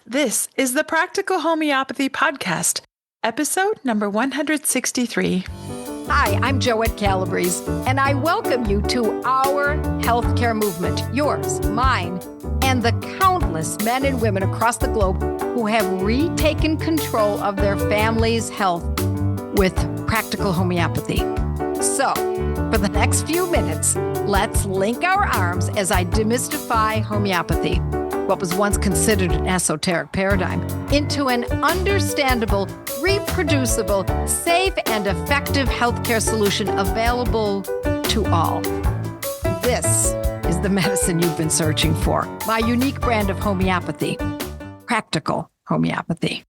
This is the Practical Homeopathy Podcast, episode number 163. Hi, I'm Joette Calabrese, and I welcome you to our healthcare movement, yours, mine, and the countless men and women across the globe who have retaken control of their family's health with practical homeopathy. So, for the next few minutes, let's link our arms as I demystify homeopathy, what was once considered an esoteric paradigm, into an understandable, reproducible, safe, and effective healthcare solution available to all. This is the medicine you've been searching for, my unique brand of homeopathy, practical homeopathy.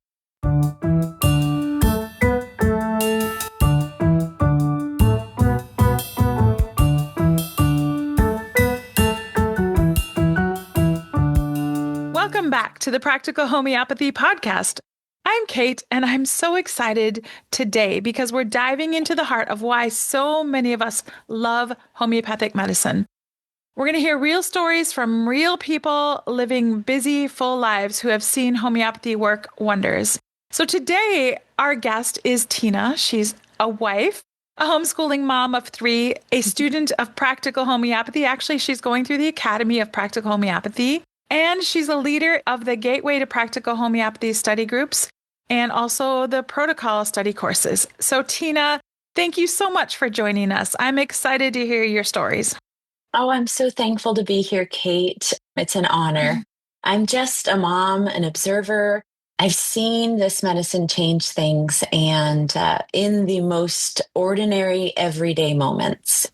Welcome back to the Practical Homeopathy Podcast. I'm Kate, and I'm so excited today because we're diving into the heart of why so many of us love homeopathic medicine. We're going to hear real stories from real people living busy, full lives who have seen homeopathy work wonders. So today, our guest is Tina. She's a wife, a homeschooling mom of 3, a student of practical homeopathy. Actually, she's going through the Academy of Practical Homeopathy. And she's a leader of the Gateway to Practical Homeopathy study groups and also the protocol study courses. So Tina, thank you so much for joining us. I'm excited to hear your stories. Oh, I'm so thankful to be here, Kate. It's an honor. I'm just a mom, an observer. I've seen this medicine change things and in the most ordinary, everyday moments.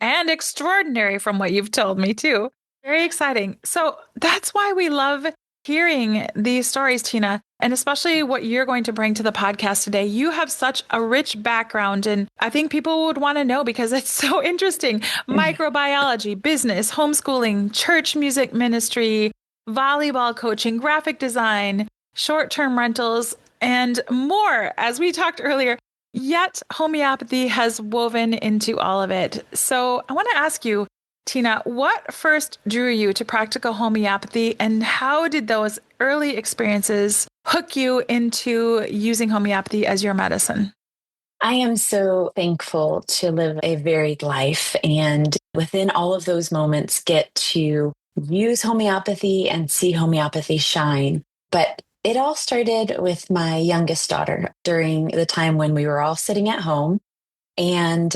And extraordinary from what you've told me too. Very exciting. So that's why we love hearing these stories, Tina, and especially what you're going to bring to the podcast today. You have such a rich background, and I think people would want to know because it's so interesting. Microbiology, business, homeschooling, church music ministry, volleyball coaching, graphic design, short-term rentals, and more, as we talked earlier. Yet homeopathy has woven into all of it. So I want to ask you, Tina, what first drew you to practical homeopathy, and how did those early experiences hook you into using homeopathy as your medicine? I am so thankful to live a varied life and within all of those moments get to use homeopathy and see homeopathy shine. But it all started with my youngest daughter during the time when we were all sitting at home and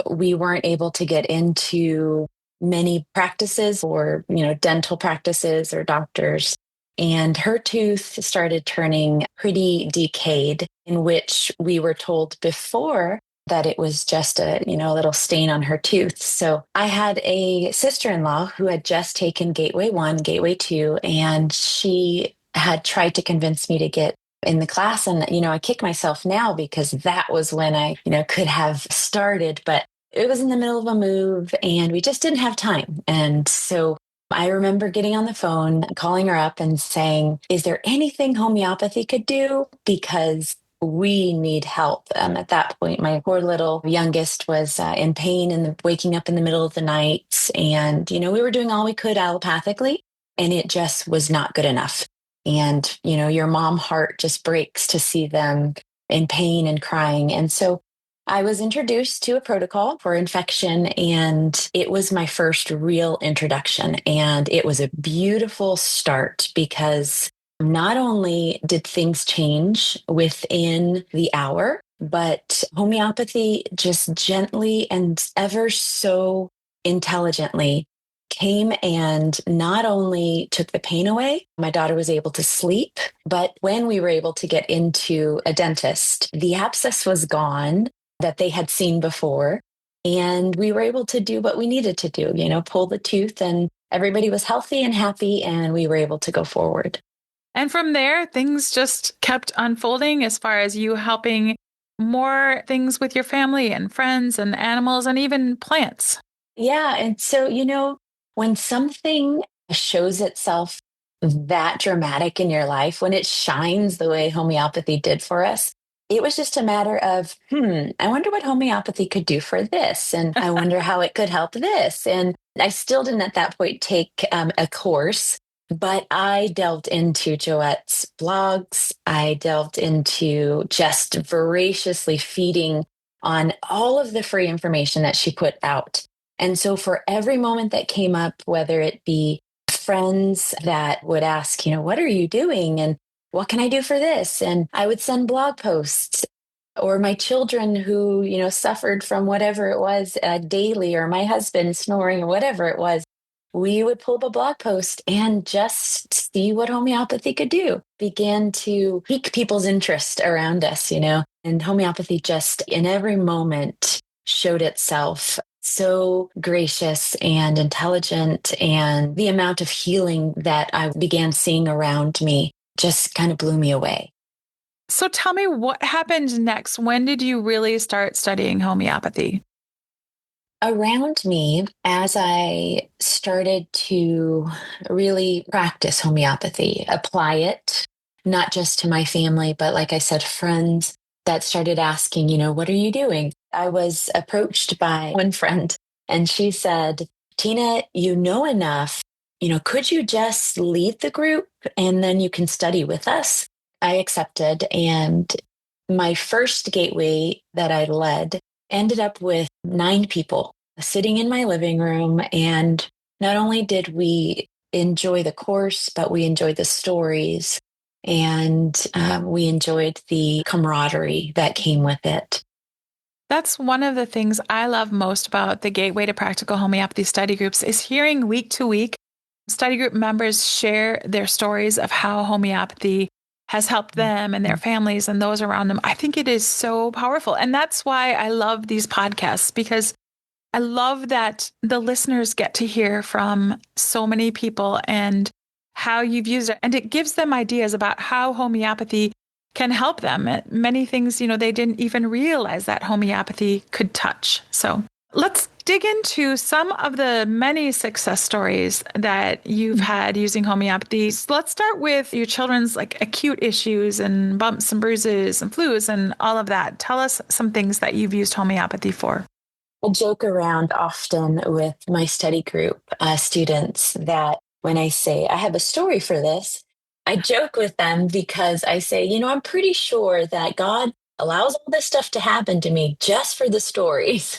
we weren't able to get into many practices or, dental practices or doctors. And her tooth started turning pretty decayed, in which we were told before that it was just a little stain on her tooth. So I had a sister-in-law who had just taken Gateway 1, Gateway 2, and she had tried to convince me to get in the class. And, I kick myself now because that was when I, could have started. But it was in the middle of a move and we just didn't have time. And so I remember getting on the phone, calling her up and saying, is there anything homeopathy could do? Because we need help. At that point, my poor little youngest was in pain and waking up in the middle of the night. And, we were doing all we could allopathically and it just was not good enough. And, your mom heart just breaks to see them in pain and crying. And so I was introduced to a protocol for infection, and it was my first real introduction. And it was a beautiful start because not only did things change within the hour, but homeopathy just gently and ever so intelligently came and not only took the pain away, my daughter was able to sleep, but when we were able to get into a dentist, the abscess was gone that they had seen before. And we were able to do what we needed to do, pull the tooth, and everybody was healthy and happy, and we were able to go forward. And from there, things just kept unfolding as far as you helping more things with your family and friends and animals and even plants. Yeah. And so, when something shows itself that dramatic in your life, when it shines the way homeopathy did for us, it was just a matter of, I wonder what homeopathy could do for this. And I wonder how it could help this. And I still didn't at that point take a course. But I delved into Joette's blogs. I delved into just voraciously feeding on all of the free information that she put out. And so for every moment that came up, whether it be friends that would ask, what are you doing? And what can I do for this? And I would send blog posts, or my children who, suffered from whatever it was daily, or my husband snoring, or whatever it was. We would pull up a blog post and just see what homeopathy could do. Began to pique people's interest around us, and homeopathy just in every moment showed itself so gracious and intelligent. And the amount of healing that I began seeing around me just kind of blew me away. So tell me what happened next. When did you really start studying homeopathy? Around me, as I started to really practice homeopathy, apply it, not just to my family, but like I said, friends that started asking, what are you doing? I was approached by one friend and she said, Tina, you know enough, could you just lead the group and then you can study with us? I accepted. And my first gateway that I led ended up with 9 people sitting in my living room. And not only did we enjoy the course, but we enjoyed the stories and we enjoyed the camaraderie that came with it. That's one of the things I love most about the Gateway to Practical Homeopathy study groups is hearing week to week study group members share their stories of how homeopathy has helped them and their families and those around them. I think it is so powerful. And that's why I love these podcasts, because I love that the listeners get to hear from so many people and how you've used it. And it gives them ideas about how homeopathy can help them. Many things, they didn't even realize that homeopathy could touch. So let's dig into some of the many success stories that you've had using homeopathy. So let's start with your children's acute issues and bumps and bruises and flus and all of that. Tell us some things that you've used homeopathy for. I joke around often with my study group students that when I say I have a story for this, I joke with them because I say, I'm pretty sure that God allows all this stuff to happen to me just for the stories.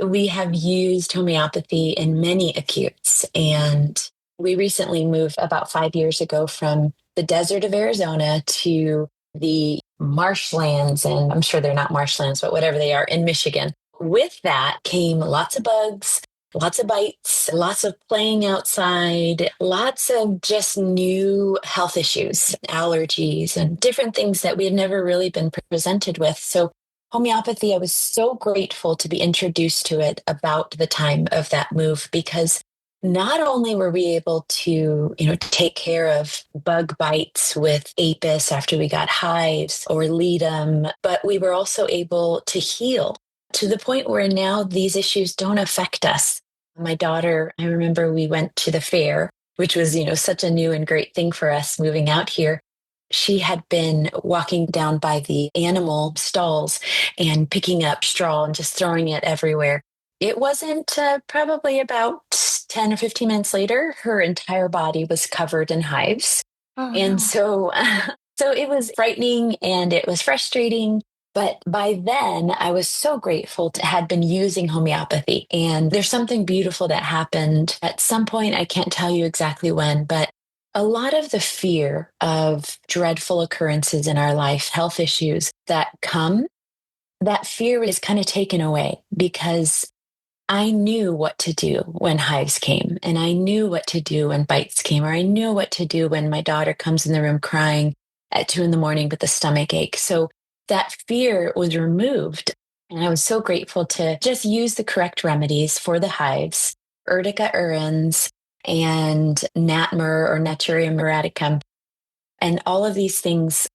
We have used homeopathy in many acutes, and we recently moved about 5 years ago from the desert of Arizona to the marshlands, and I'm sure they're not marshlands, but whatever they are, in Michigan. With that came lots of bugs, lots of bites, lots of playing outside, lots of just new health issues, allergies, and different things that we had never really been presented with. So homeopathy, I was so grateful to be introduced to it about the time of that move, because not only were we able to, take care of bug bites with apis after we got hives or ledum, but we were also able to heal to the point where now these issues don't affect us. My daughter, I remember we went to the fair, which was, such a new and great thing for us moving out here. She had been walking down by the animal stalls and picking up straw and just throwing it everywhere. It wasn't probably about 10 or 15 minutes later, her entire body was covered in hives. Oh, And no. so it was frightening and it was frustrating. But by then, I was so grateful to had been using homeopathy. And there's something beautiful that happened at some point. I can't tell you exactly when, but a lot of the fear of dreadful occurrences in our life, health issues that come, that fear is kind of taken away, because I knew what to do when hives came, and I knew what to do when bites came, or I knew what to do when my daughter comes in the room crying at 2 a.m. with a stomach ache. So that fear was removed. And I was so grateful to just use the correct remedies for the hives, Urtica urens and Natmer or Naturium muraticum, and all of these things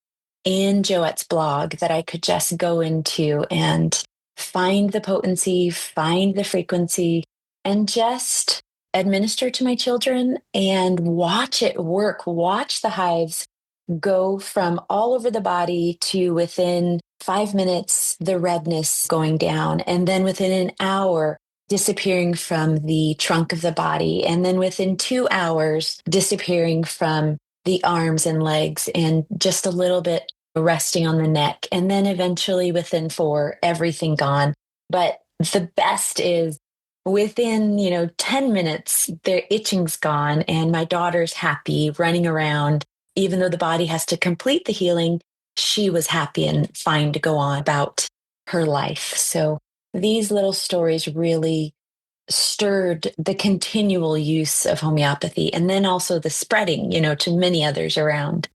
in Joette's blog that I could just go into and find the potency, find the frequency, and just administer to my children and watch it work, watch the hives go from all over the body to within 5 minutes, the redness going down. And then within an hour, disappearing from the trunk of the body. And then within 2 hours, disappearing from the arms and legs and just a little bit resting on the neck. And then eventually within 4, everything gone. But the best is within, 10 minutes, their itching's gone and my daughter's happy running around. Even though the body has to complete the healing, she was happy and fine to go on about her life. So these little stories really stirred the continual use of homeopathy and then also the spreading, to many others around.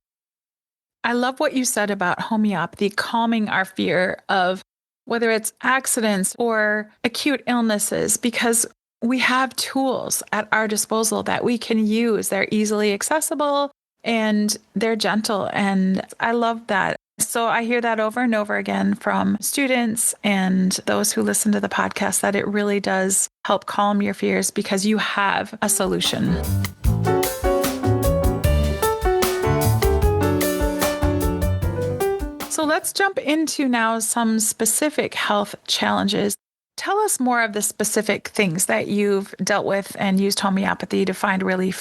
I love what you said about homeopathy calming our fear of whether it's accidents or acute illnesses, because we have tools at our disposal that we can use. They're easily accessible and they're gentle. And I love that. So I hear that over and over again from students and those who listen to the podcast, that it really does help calm your fears because you have a solution. So let's jump into now some specific health challenges. Tell us more of the specific things that you've dealt with and used homeopathy to find relief.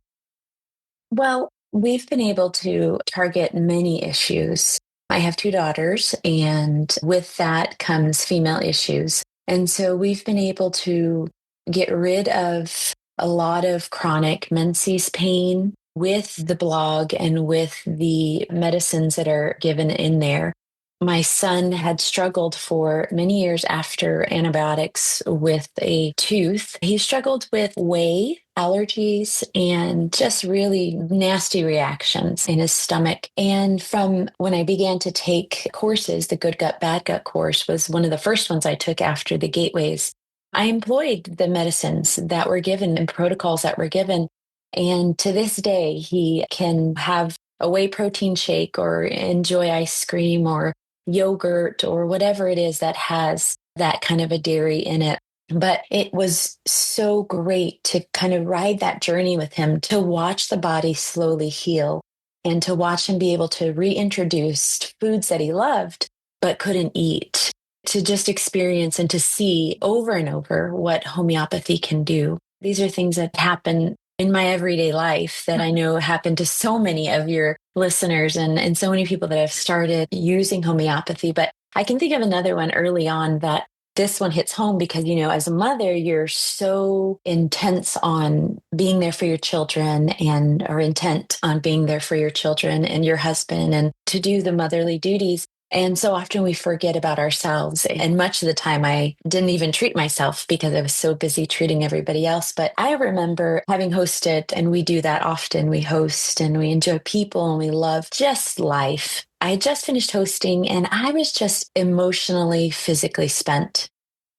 Well, we've been able to target many issues. I have 2 daughters, and with that comes female issues. And so we've been able to get rid of a lot of chronic menses pain with the blog and with the medicines that are given in there. My son had struggled for many years after antibiotics with a tooth. He struggled with whey, allergies, and just really nasty reactions in his stomach. And from when I began to take courses, the Good Gut, Bad Gut course was one of the first ones I took after the gateways. I employed the medicines that were given and protocols that were given. And to this day, he can have a whey protein shake or enjoy ice cream or yogurt or whatever it is that has that kind of a dairy in it. But it was so great to kind of ride that journey with him, to watch the body slowly heal and to watch him be able to reintroduce foods that he loved but couldn't eat, to just experience and to see over and over what homeopathy can do. These are things that happen in my everyday life that I know happen to so many of your listeners and so many people that have started using homeopathy. But I can think of another one early on that this one hits home because, as a mother, you're so intense on being there for your children and are intent on being there for your children and your husband and to do the motherly duties. And so often we forget about ourselves. And much of the time I didn't even treat myself because I was so busy treating everybody else. But I remember having hosted, and we do that often. We host and we enjoy people and we love just life. I had just finished hosting and I was just emotionally, physically spent.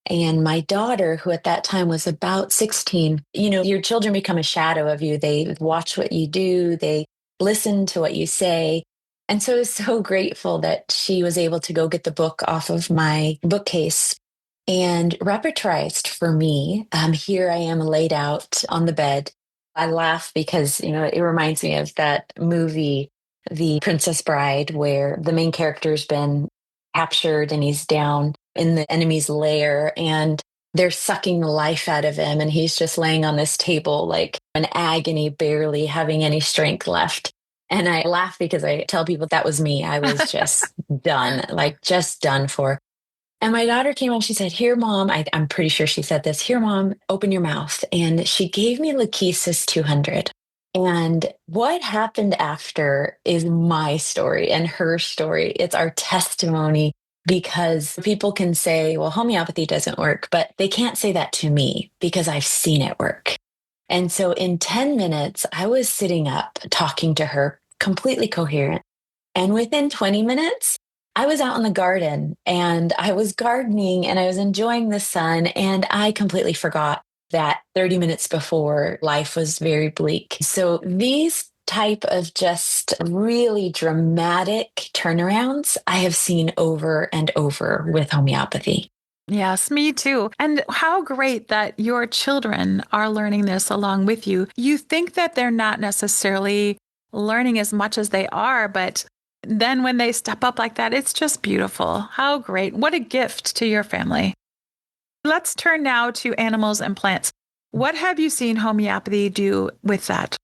And my daughter, who at that time was about 16, your children become a shadow of you. They watch what you do. They listen to what you say. And so I was so grateful that she was able to go get the book off of my bookcase and repertorized for me. Here I am laid out on the bed. I laugh because, it reminds me of that movie, The Princess Bride, where the main character's been captured and he's down in the enemy's lair and they're sucking the life out of him. And he's just laying on this table like in agony, barely having any strength left. And I laugh because I tell people that was me. I was just done, like just done for. And my daughter came up, she said, "Here, Mom," I'm pretty sure she said this, "Here, Mom, open your mouth." And she gave me Lachesis 200. And what happened after is my story and her story. It's our testimony because people can say, well, homeopathy doesn't work, but they can't say that to me because I've seen it work. And so in 10 minutes, I was sitting up talking to her, completely coherent. And within 20 minutes, I was out in the garden and I was gardening and I was enjoying the sun. And I completely forgot that 30 minutes before life was very bleak. So these type of just really dramatic turnarounds I have seen over and over with homeopathy. Yes, me too. And how great that your children are learning this along with you. You think that they're not necessarily learning as much as they are, but then when they step up like that, it's just beautiful. How great. What a gift to your family. Let's turn now to animals and plants. What have you seen homeopathy do with that?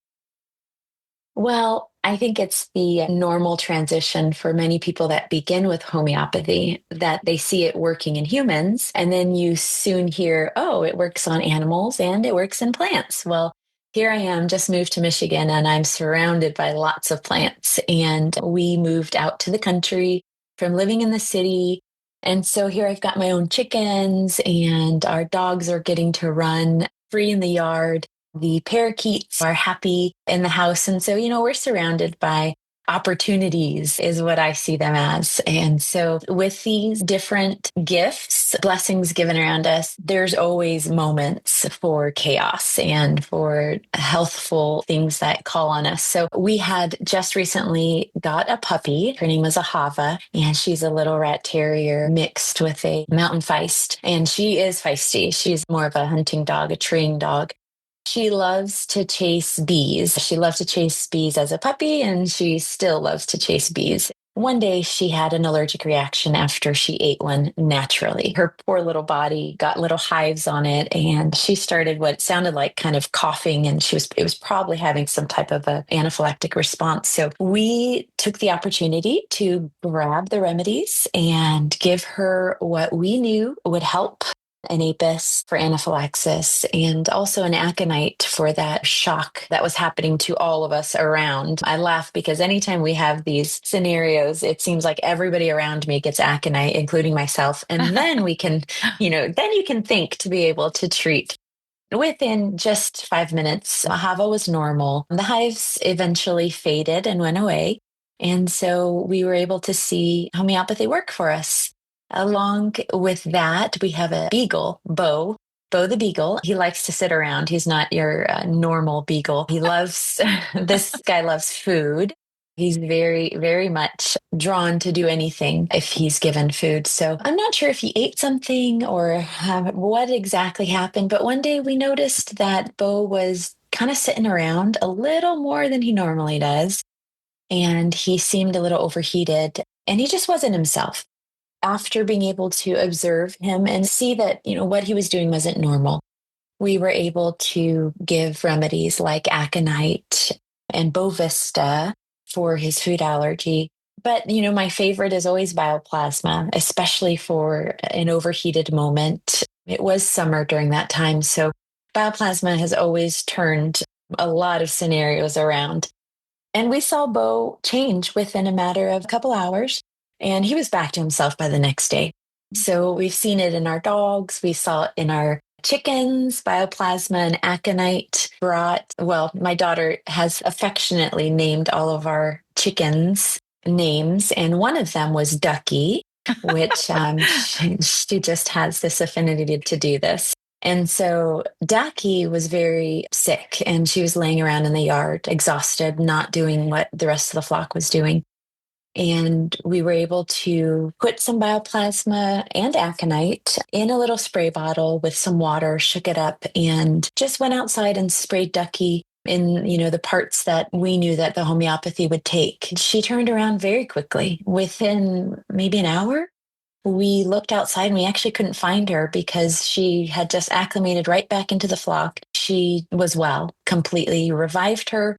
Well, I think it's the normal transition for many people that begin with homeopathy that they see it working in humans. And then you soon hear, oh, it works on animals and it works in plants. Well, here I am, just moved to Michigan, and I'm surrounded by lots of plants. And we moved out to the country from living in the city. And so here I've got my own chickens, and our dogs are getting to run free in the yard. The parakeets are happy in the house. And so, we're surrounded by opportunities, is what I see them as. And so, with these different gifts, blessings given around us, there's always moments for chaos and for healthful things that call on us. So, we had just recently got a puppy. Her name was a Hava, and she's a little rat terrier mixed with a mountain feist. And she is feisty. She's more of a hunting dog, a treeing dog. She loves to chase bees. She loved to chase bees as a puppy, and she still loves to chase bees. One day she had an allergic reaction after she ate one naturally. Her poor little body got little hives on it, and she started what sounded like kind of coughing, and it was probably having some type of an anaphylactic response. So we took the opportunity to grab the remedies and give her what we knew would help: an apis for anaphylaxis, and also an aconite for that shock that was happening to all of us around. I laugh because anytime we have these scenarios, it seems like everybody around me gets aconite, including myself. And then we can, then you can think to be able to treat. Within just 5 minutes, Hava was normal. The hives eventually faded and went away. And so we were able to see homeopathy work for us. Along with that, we have a beagle, Bo the beagle. He likes to sit around. He's not your normal beagle. He loves, this guy loves food. He's very, very much drawn to do anything if he's given food. So I'm not sure if he ate something or what exactly happened, but one day we noticed that Bo was kind of sitting around a little more than he normally does. And he seemed a little overheated, and he just wasn't himself. After being able to observe him and see that, what he was doing wasn't normal, we were able to give remedies like aconite and Bovista for his food allergy. But, my favorite is always bioplasma, especially for an overheated moment. It was summer during that time. So bioplasma has always turned a lot of scenarios around. And we saw Bo change within a matter of a couple hours. And he was back to himself by the next day. So we've seen it in our dogs. We saw it in our chickens. Bioplasma and aconite my daughter has affectionately named all of our chickens names. And one of them was Ducky, which she just has this affinity to do this. And so Ducky was very sick, and she was laying around in the yard, exhausted, not doing what the rest of the flock was doing. And we were able to put some bioplasma and aconite in a little spray bottle with some water, shook it up, and just went outside and sprayed Ducky in, the parts that we knew that the homeopathy would take. She turned around very quickly. Within maybe an hour, we looked outside and we actually couldn't find her because she had just acclimated right back into the flock. She was well, completely revived her.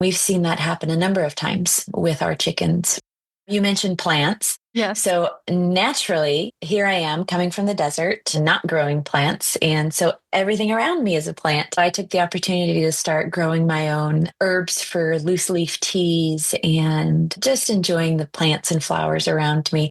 We've seen that happen a number of times with our chickens. You mentioned plants. Yes. So naturally, here I am coming from the desert, not growing plants. And so everything around me is a plant. I took the opportunity to start growing my own herbs for loose leaf teas and just enjoying the plants and flowers around me.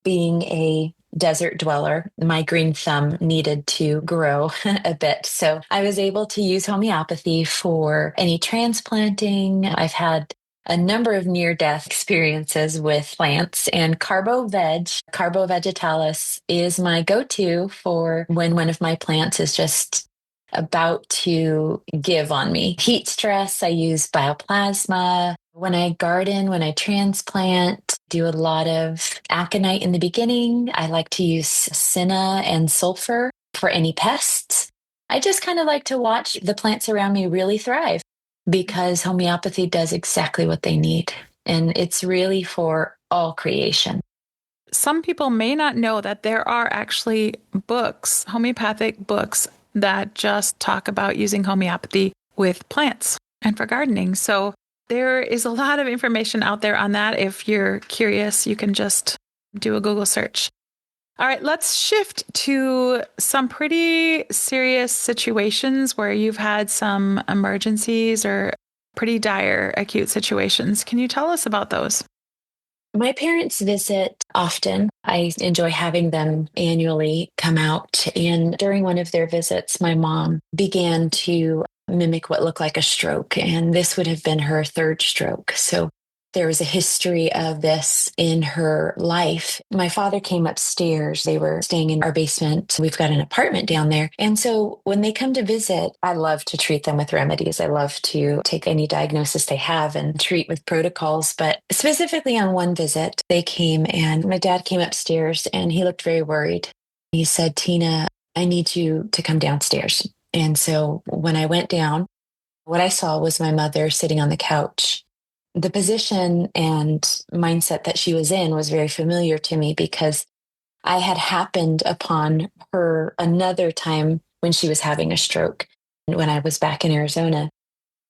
Being a desert dweller, my green thumb needed to grow a bit. So I was able to use homeopathy for any transplanting. I've had a number of near-death experiences with plants, and Carbo Vegetalis is my go-to for when one of my plants is just about to give on me. Heat stress, I use bioplasma. When I garden, when I transplant, do a lot of aconite in the beginning. I like to use senna and sulfur for any pests. I just kind of like to watch the plants around me really thrive because homeopathy does exactly what they need. And it's really for all creation. some people may not know that there are actually books, homeopathic books, that just talk about using homeopathy with plants and for gardening. So there is a lot of information out there on that. If you're curious, you can just do a Google search. All right, let's shift to some pretty serious situations where you've had some emergencies or pretty dire acute situations. Can you tell us about those? My parents visit often. I enjoy having them annually come out. And during one of their visits, my mom began to mimic what looked like a stroke. And this would have been her third stroke. So there was a history of this in her life. My father came upstairs. They were staying in our basement. We've got an apartment down there. And so when they come to visit, I love to treat them with remedies. I love to take any diagnosis they have and treat with protocols. But specifically on one visit, they came and my dad came upstairs and he looked very worried. He said, "Tina, I need you to come downstairs." And so when I went down, what I saw was my mother sitting on the couch. The position and mindset that she was in was very familiar to me because I had happened upon her another time when she was having a stroke when I was back in Arizona.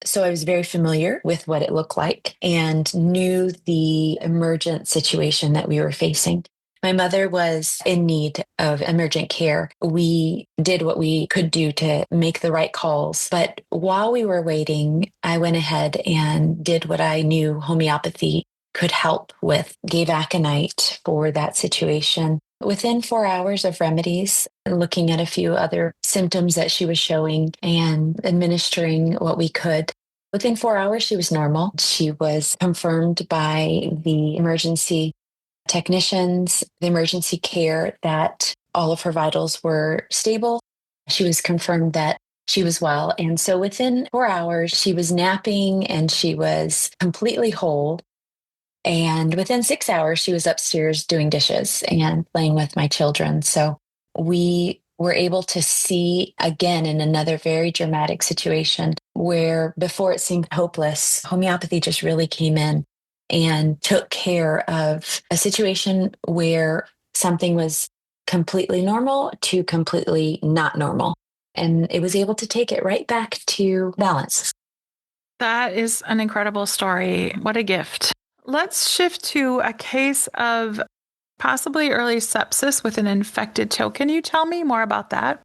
So I was very familiar with what it looked like and knew the emergent situation that we were facing. My mother was in need of emergent care. We did what we could do to make the right calls. But while we were waiting, I went ahead and did what I knew homeopathy could help with, gave aconite for that situation. Within 4 hours of remedies, looking at a few other symptoms that she was showing and administering what we could, within 4 hours, she was normal. She was confirmed by the emergency technicians, the emergency care, that all of her vitals were stable. She was confirmed that she was well. And so within 4 hours, she was napping and she was completely whole. And within 6 hours, she was upstairs doing dishes and playing with my children. So we were able to see again in another very dramatic situation where before it seemed hopeless, homeopathy just really came in and took care of a situation where something was completely normal to completely not normal. And it was able to take it right back to balance. That is an incredible story. What a gift. Let's shift to a case of possibly early sepsis with an infected toe. Can you tell me more about that?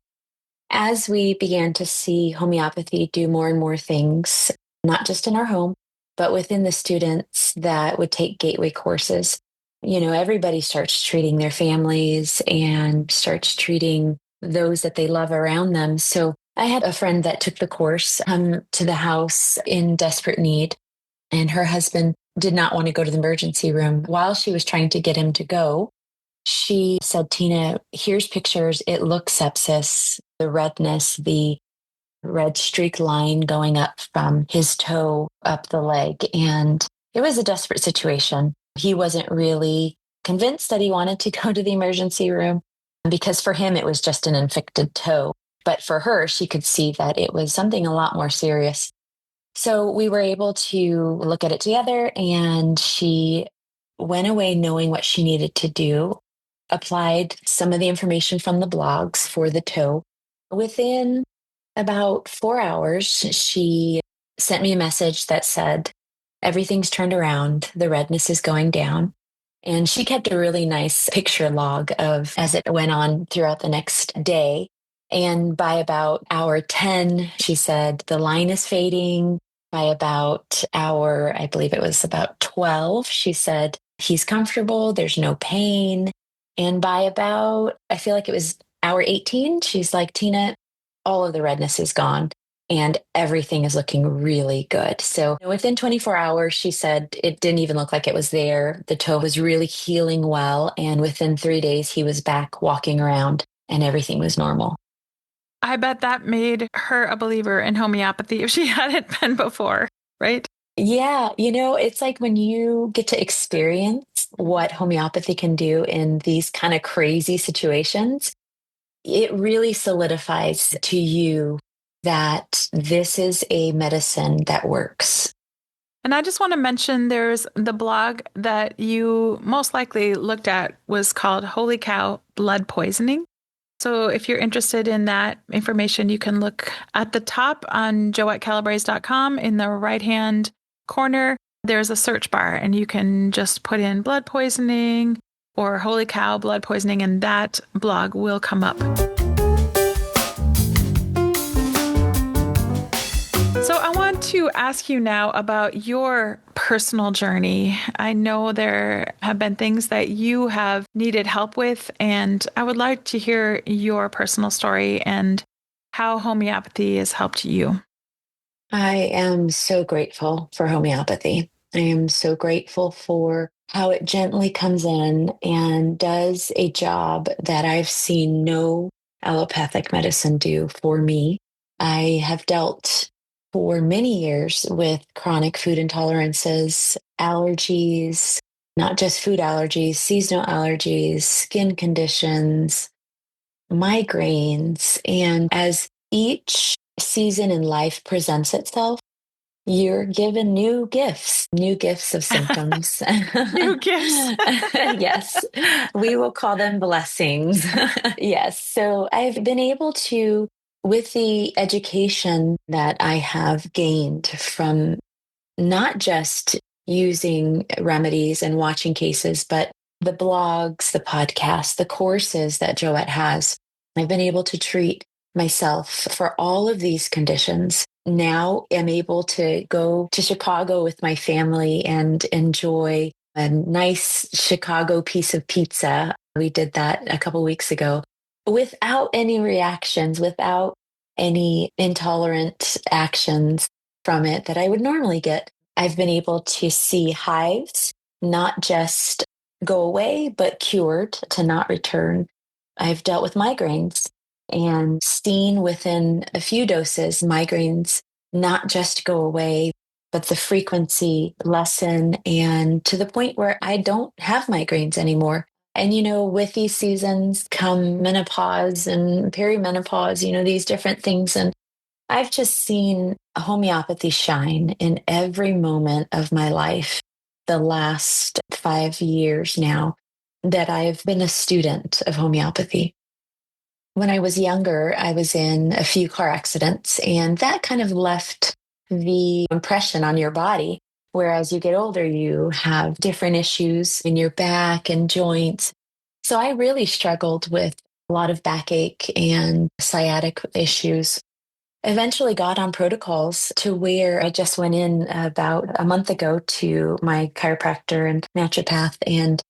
As we began to see homeopathy do more and more things, not just in our home, but within the students that would take gateway courses, everybody starts treating their families and starts treating those that they love around them. So I had a friend that took the course come to the house in desperate need, and her husband did not want to go to the emergency room. While she was trying to get him to go, she said, "Tina, here's pictures. It looks sepsis, the redness, the red streak line going up from his toe up the leg." And it was a desperate situation. He wasn't really convinced that he wanted to go to the emergency room because for him, it was just an infected toe. But for her, she could see that it was something a lot more serious. So we were able to look at it together, and she went away knowing what she needed to do, applied some of the information from the blogs for the toe. Within about 4 hours, she sent me a message that said, "Everything's turned around. The redness is going down." And she kept a really nice picture log of as it went on throughout the next day. And by about hour 10, she said, "The line is fading." By about hour, I believe it was about 12, she said, "He's comfortable. There's no pain." And by about, I feel like it was hour 18, she's like, "Tina, all of the redness is gone and everything is looking really good." So within 24 hours, she said it didn't even look like it was there. The toe was really healing well. And within 3 days, he was back walking around and everything was normal. I bet that made her a believer in homeopathy if she hadn't been before, right? Yeah, it's like when you get to experience what homeopathy can do in these kind of crazy situations, it really solidifies to you that this is a medicine that works. And I just want to mention there's the blog that you most likely looked at was called Holy Cow Blood Poisoning. So if you're interested in that information, you can look at the top on joettecalabrese.com. In the right-hand corner, there's a search bar, and you can just put in blood poisoning or Holy Cow Blood Poisoning, and that blog will come up. So I want to ask you now about your personal journey. I know there have been things that you have needed help with, and I would like to hear your personal story and how homeopathy has helped you. I am so grateful for homeopathy. I am so grateful for how it gently comes in and does a job that I've seen no allopathic medicine do for me. I have dealt for many years with chronic food intolerances, allergies, not just food allergies, seasonal allergies, skin conditions, migraines. And as each season in life presents itself, you're given new gifts of symptoms. New gifts. Yes, we will call them blessings. Yes. So I've been able to, with the education that I have gained from not just using remedies and watching cases, but the blogs, the podcasts, the courses that Joette has, I've been able to treat myself for all of these conditions. Now I'm able to go to Chicago with my family and enjoy a nice Chicago piece of pizza. We did that a couple weeks ago without any reactions, without any intolerant actions from it that I would normally get. I've been able to see hives not just go away, but cured to not return. I've dealt with migraines and seen within a few doses migraines not just go away, but the frequency lessen, and to the point where I don't have migraines anymore. And, with these seasons come menopause and perimenopause, these different things. And I've just seen homeopathy shine in every moment of my life the last 5 years now that I've been a student of homeopathy. When I was younger, I was in a few car accidents, and that kind of left the impression on your body. Whereas you get older, you have different issues in your back and joints. So I really struggled with a lot of backache and sciatic issues. Eventually got on protocols to where I just went in about a month ago to my chiropractor and naturopath, and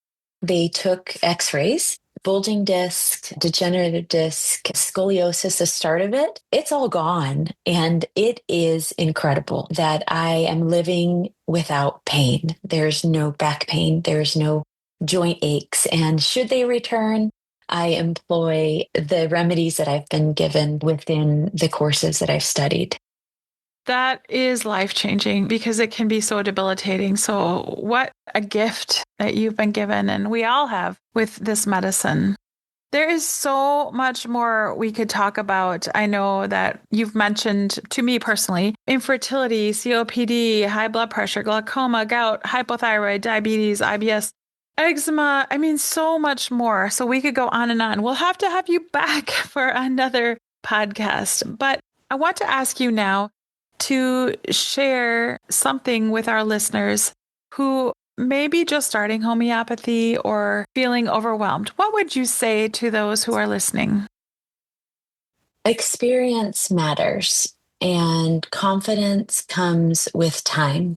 they took x-rays, bulging disc, degenerative disc, scoliosis, the start of it. It's all gone. And it is incredible that I am living without pain. There's no back pain. There's no joint aches. And should they return, I employ the remedies that I've been given within the courses that I've studied. That is life-changing because it can be so debilitating. So what a gift that you've been given, and we all have, with this medicine. There is so much more we could talk about. I know that you've mentioned to me personally, infertility, COPD, high blood pressure, glaucoma, gout, hypothyroid, diabetes, IBS, eczema. I mean, so much more. So we could go on and on. We'll have to have you back for another podcast. But I want to ask you now to share something with our listeners who may be just starting homeopathy or feeling overwhelmed. What would you say to those who are listening? Experience matters, and confidence comes with time.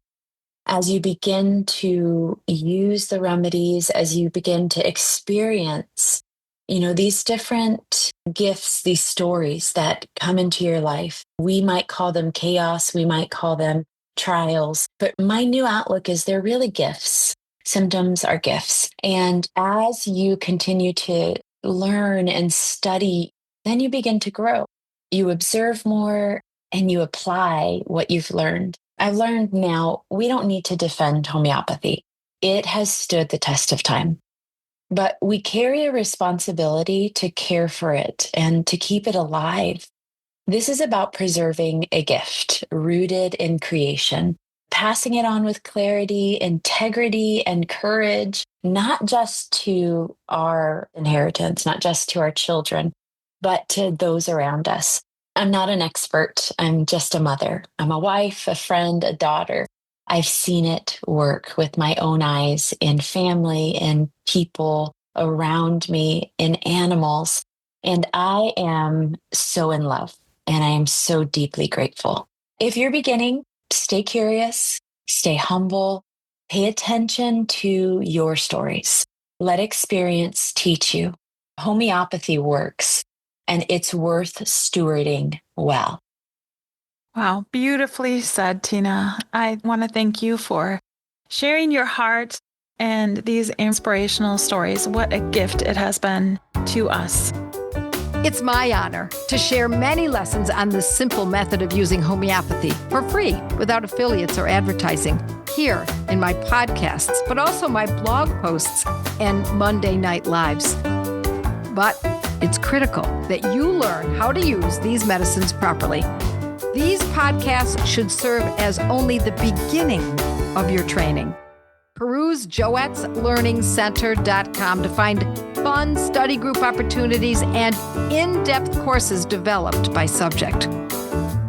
As you begin to use the remedies, as you begin to experience, these different gifts, these stories that come into your life, we might call them chaos, we might call them trials, but my new outlook is they're really gifts. Symptoms are gifts. And as you continue to learn and study, then you begin to grow. You observe more and you apply what you've learned. I've learned now we don't need to defend homeopathy. It has stood the test of time. But we carry a responsibility to care for it and to keep it alive. This is about preserving a gift rooted in creation, passing it on with clarity, integrity, and courage, not just to our inheritance, not just to our children, but to those around us. I'm not an expert. I'm just a mother. I'm a wife, a friend, a daughter. I've seen it work with my own eyes in family, in people around me, in animals. And I am so in love, and I am so deeply grateful. If you're beginning, stay curious, stay humble, pay attention to your stories. Let experience teach you. Homeopathy works, and it's worth stewarding well. Wow, beautifully said, Tina. I want to thank you for sharing your heart and these inspirational stories. What a gift it has been to us. It's my honor to share many lessons on this simple method of using homeopathy for free without affiliates or advertising here in my podcasts, but also my blog posts and Monday night lives. But it's critical that you learn how to use these medicines properly. These podcasts should serve as only the beginning of your training. Peruse joetteslearningcenter.com to find fun study group opportunities and in-depth courses developed by subject.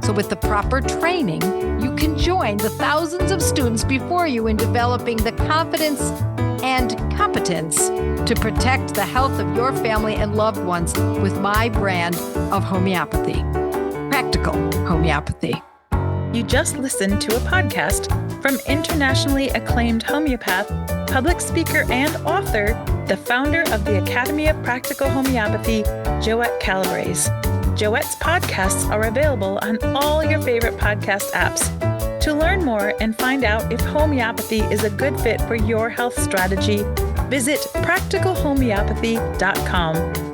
So with the proper training, you can join the thousands of students before you in developing the confidence and competence to protect the health of your family and loved ones with my brand of homeopathy. Practical Homeopathy. You just listened to a podcast from internationally acclaimed homeopath, public speaker, and author, the founder of the Academy of Practical Homeopathy, Joette Calabrese. Joette's podcasts are available on all your favorite podcast apps. To learn more and find out if homeopathy is a good fit for your health strategy, visit practicalhomeopathy.com.